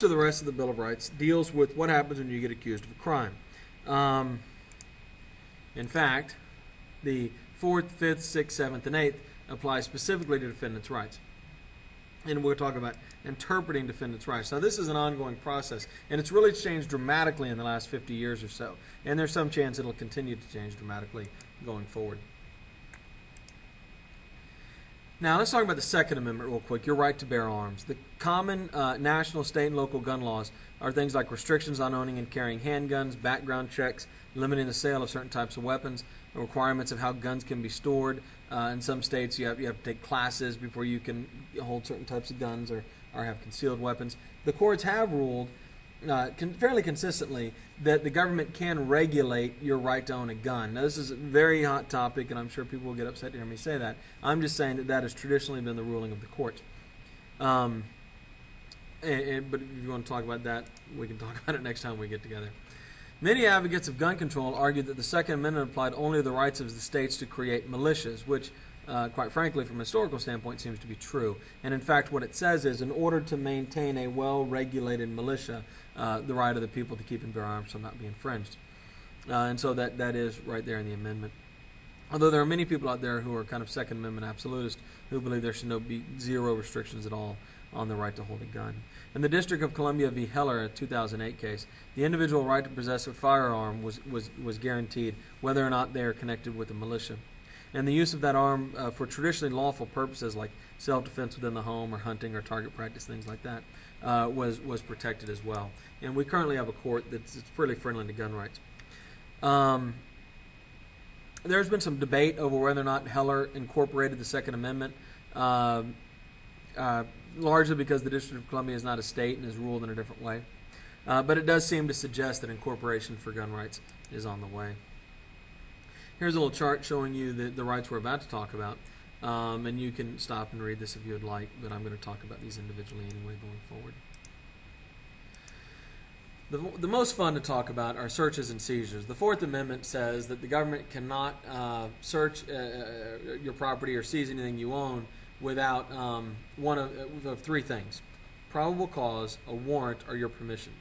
To the rest of the Bill of Rights deals with what happens when you get accused of a crime. In fact, the 4th, 5th, 6th, 7th, and 8th apply specifically to defendants' rights. And we'll talk about interpreting defendants' rights. Now, this is an ongoing process, and it's really changed dramatically in the last 50 years or so. And there's some chance it'll continue to change dramatically going forward. Now, let's talk about the Second Amendment real quick, your right to bear arms. The common national, state, and local gun laws are things like restrictions on owning and carrying handguns, background checks, limiting the sale of certain types of weapons, requirements of how guns can be stored. In some states, you have to take classes before you can hold certain types of guns or have concealed weapons. The courts have ruled fairly consistently that the government can regulate your right to own a gun. Now, this is a very hot topic, and I'm sure people will get upset to hear me say that. I'm just saying that has traditionally been the ruling of the courts. But if you want to talk about that, we can talk about it next time we get together. Many advocates of gun control argued that the Second Amendment applied only to the rights of the states to create militias, which, quite frankly, from a historical standpoint, seems to be true. And in fact, what it says is, in order to maintain a well-regulated militia, the right of the people to keep and bear arms shall not be infringed. And so that is right there in the amendment. Although there are many people out there who are kind of Second Amendment absolutists who believe there should be zero restrictions at all on the right to hold a gun. In the District of Columbia v. Heller, a 2008 case, the individual right to possess a firearm was guaranteed whether or not they are connected with a militia. And the use of that arm for traditionally lawful purposes like self-defense within the home or hunting or target practice, things like that, was protected as well. And we currently have a court that's pretty friendly to gun rights. There's been some debate over whether or not Heller incorporated the Second Amendment, largely because the District of Columbia is not a state and is ruled in a different way. But it does seem to suggest that incorporation for gun rights is on the way. Here's a little chart showing you the rights we're about to talk about. And you can stop and read this if you would like, but I'm going to talk about these individually anyway going forward. The most fun to talk about are searches and seizures. The Fourth Amendment says that the government cannot search your property or seize anything you own without one of three things: probable cause, a warrant, or your permission.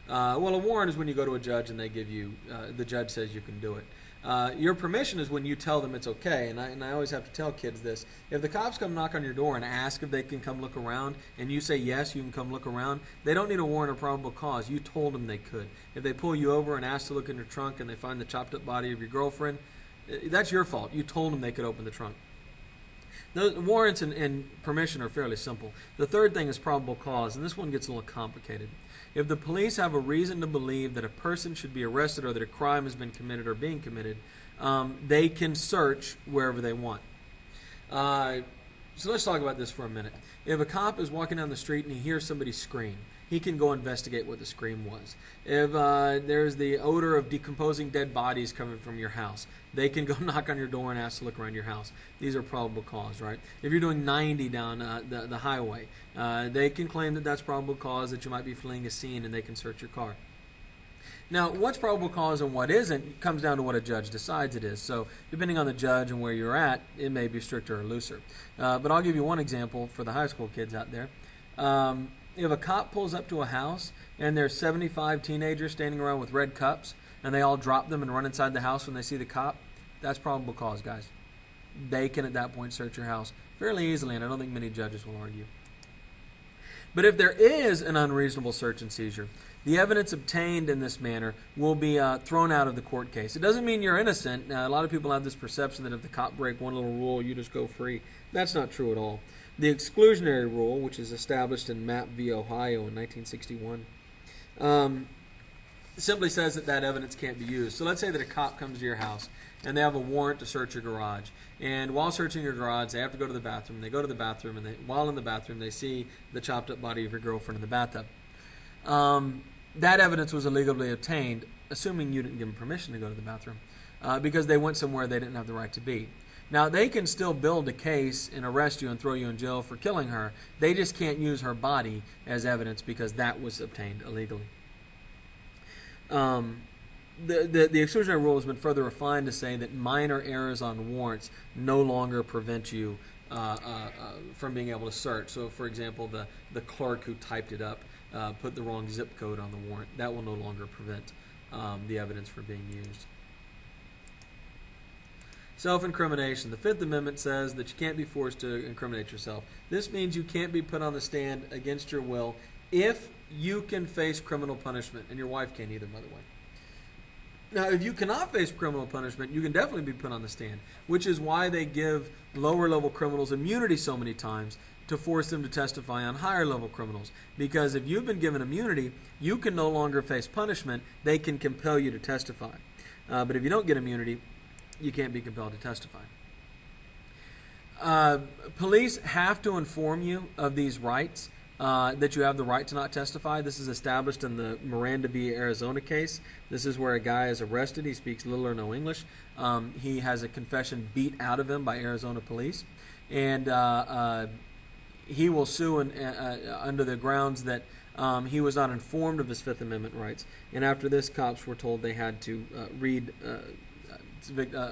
Well, a warrant is when you go to a judge and they give you, the judge says you can do it. Your permission is when you tell them it's okay, and I always have to tell kids this. If the cops come knock on your door and ask if they can come look around, and you say yes, you can come look around, they don't need a warrant or probable cause. You told them they could. If they pull you over and ask to look in your trunk and they find the chopped up body of your girlfriend, that's your fault. You told them they could open the trunk. The warrants and permission are fairly simple. The third thing is probable cause, and this one gets a little complicated. If the police have a reason to believe that a person should be arrested or that a crime has been committed or being committed, they can search wherever they want. So let's talk about this for a minute. If a cop is walking down the street and he hears somebody scream, he can go investigate what the scream was. If there's the odor of decomposing dead bodies coming from your house, they can go knock on your door and ask to look around your house. These are probable cause, right? If you're doing 90 down the highway, they can claim that that's probable cause, that you might be fleeing a scene, and they can search your car. Now, what's probable cause and what isn't comes down to what a judge decides it is. So, depending on the judge and where you're at, it may be stricter or looser. But I'll give you one example for the high school kids out there. If a cop pulls up to a house and there's 75 teenagers standing around with red cups and they all drop them and run inside the house when they see the cop, that's probable cause, guys. They can at that point search your house fairly easily, and I don't think many judges will argue. But if there is an unreasonable search and seizure, the evidence obtained in this manner will be thrown out of the court case. It doesn't mean you're innocent. A lot of people have this perception that if the cop break one little rule, you just go free. That's not true at all. The exclusionary rule, which is established in Mapp v. Ohio in 1961, simply says that evidence can't be used. So let's say that a cop comes to your house and they have a warrant to search your garage. And while searching your garage, they have to go to the bathroom. They go to the bathroom, and while in the bathroom, they see the chopped up body of your girlfriend in the bathtub. That evidence was illegally obtained, assuming you didn't give them permission to go to the bathroom, because they went somewhere they didn't have the right to be. Now, they can still build a case and arrest you and throw you in jail for killing her. They just can't use her body as evidence because that was obtained illegally. The exclusionary rule has been further refined to say that minor errors on warrants no longer prevent you from being able to search. So, for example, the clerk who typed it up put the wrong zip code on the warrant. That will no longer prevent the evidence from being used. Self-incrimination. The Fifth Amendment says that you can't be forced to incriminate yourself. This means you can't be put on the stand against your will if you can face criminal punishment, and your wife can't either, by the way. Now, if you cannot face criminal punishment, you can definitely be put on the stand, which is why they give lower-level criminals immunity so many times to force them to testify on higher-level criminals. Because if you've been given immunity, you can no longer face punishment. They can compel you to testify. But if you don't get immunity, you can't be compelled to testify. Police have to inform you of these rights, that you have the right to not testify. This is established in the Miranda v. Arizona case. This is where a guy is arrested. He speaks little or no English. He has a confession beat out of him by Arizona police. And he will sue under the grounds that he was not informed of his Fifth Amendment rights. And after this, cops were told they had to read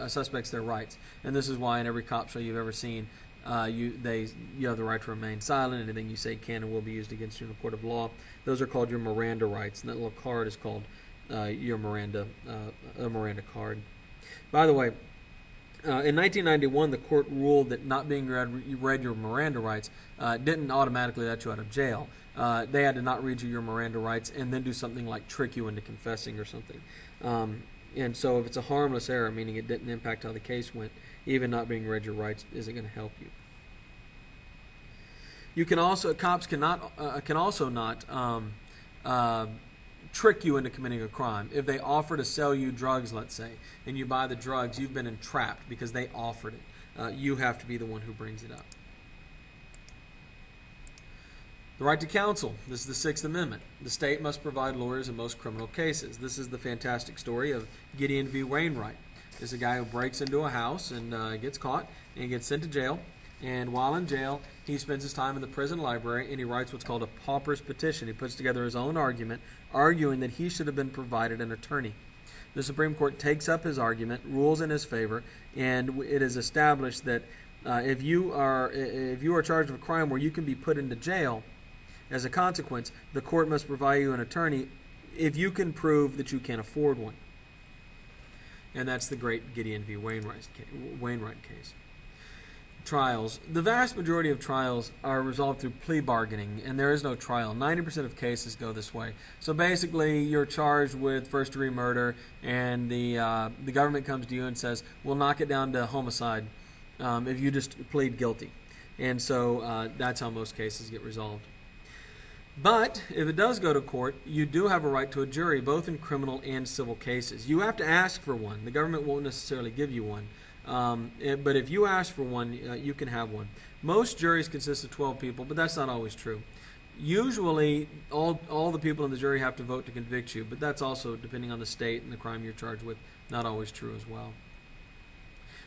suspects their rights. And this is why in every cop show you've ever seen, you have the right to remain silent. Anything you say can and will be used against you in a court of law. Those are called your Miranda rights, and that little card is called your Miranda card. By the way, in 1991, the court ruled that not being read your Miranda rights didn't automatically let you out of jail. They had to not read you your Miranda rights and then do something like trick you into confessing or something. And so if it's a harmless error, meaning it didn't impact how the case went, even not being read your rights isn't going to help you. You can also, cops can also not trick you into committing a crime. If they offer to sell you drugs, let's say, and you buy the drugs, you've been entrapped because they offered it. You have to be the one who brings it up. The right to counsel. This is the Sixth Amendment. The state must provide lawyers in most criminal cases. This is the fantastic story of Gideon v. Wainwright. This is a guy who breaks into a house and gets caught and gets sent to jail. And while in jail, he spends his time in the prison library and he writes what's called a pauper's petition. He puts together his own argument, arguing that he should have been provided an attorney. The Supreme Court takes up his argument, rules in his favor, and it is established that if you are charged with a crime where you can be put into jail, as a consequence, the court must provide you an attorney if you can prove that you can't afford one. And that's the great Gideon v. Wainwright case. Trials. The vast majority of trials are resolved through plea bargaining, and there is no trial. 90% of cases go this way. So basically, you're charged with first-degree murder, and the government comes to you and says, we'll knock it down to homicide if you just plead guilty. And so that's how most cases get resolved. But if it does go to court, you do have a right to a jury, both in criminal and civil cases. You have to ask for one. The government won't necessarily give you one. But if you ask for one, you can have one. Most juries consist of 12 people, but that's not always true. Usually, all the people in the jury have to vote to convict you, but that's also, depending on the state and the crime you're charged with, not always true as well.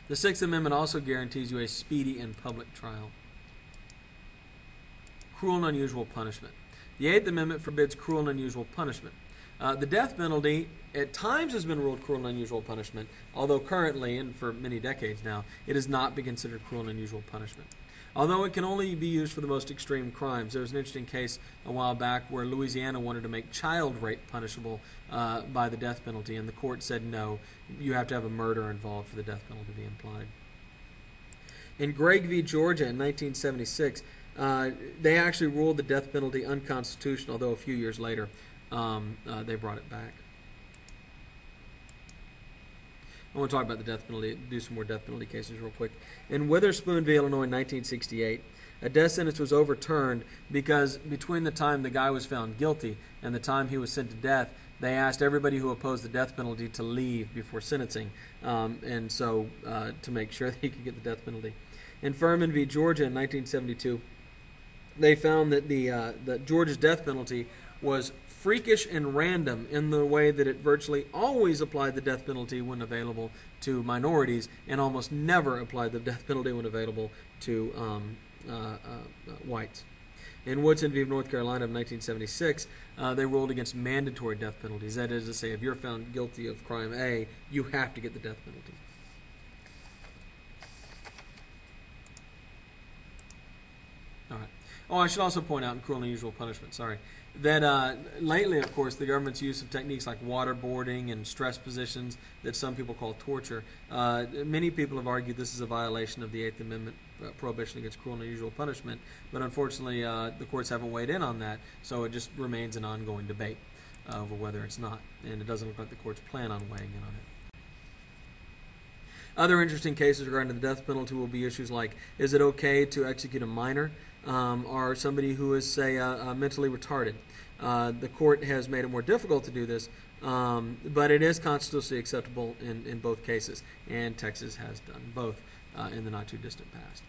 The Sixth Amendment also guarantees you a speedy and public trial. Cruel and unusual punishment. The Eighth Amendment forbids cruel and unusual punishment. The death penalty at times has been ruled cruel and unusual punishment, although currently, and for many decades now, it has not been considered cruel and unusual punishment. Although it can only be used for the most extreme crimes. There was an interesting case a while back where Louisiana wanted to make child rape punishable by the death penalty, and the court said no, you have to have a murder involved for the death penalty to be applied. In Gregg v. Georgia in 1976, they actually ruled the death penalty unconstitutional, although a few years later they brought it back. I want to talk about the death penalty, do some more death penalty cases real quick. In Witherspoon v. Illinois in 1968, a death sentence was overturned because between the time the guy was found guilty and the time he was sent to death, they asked everybody who opposed the death penalty to leave before sentencing, and so to make sure that he could get the death penalty. In Furman v. Georgia in 1972, they found that that Georgia's death penalty was freakish and random in the way that it virtually always applied the death penalty when available to minorities and almost never applied the death penalty when available to whites. In Woodson v. North Carolina of 1976, they ruled against mandatory death penalties. That is to say, if you're found guilty of crime A, you have to get the death penalty. All right. Oh, I should also point out in cruel and unusual punishment, sorry, that lately, of course, the government's use of techniques like waterboarding and stress positions that some people call torture, many people have argued this is a violation of the Eighth Amendment prohibition against cruel and unusual punishment, but unfortunately the courts haven't weighed in on that, so it just remains an ongoing debate over whether it's not, and it doesn't look like the courts plan on weighing in on it. Other interesting cases regarding the death penalty will be issues like, is it okay to execute a minor or somebody who is, say, mentally retarded? The court has made it more difficult to do this, but it is constitutionally acceptable in both cases, and Texas has done both in the not-too-distant past.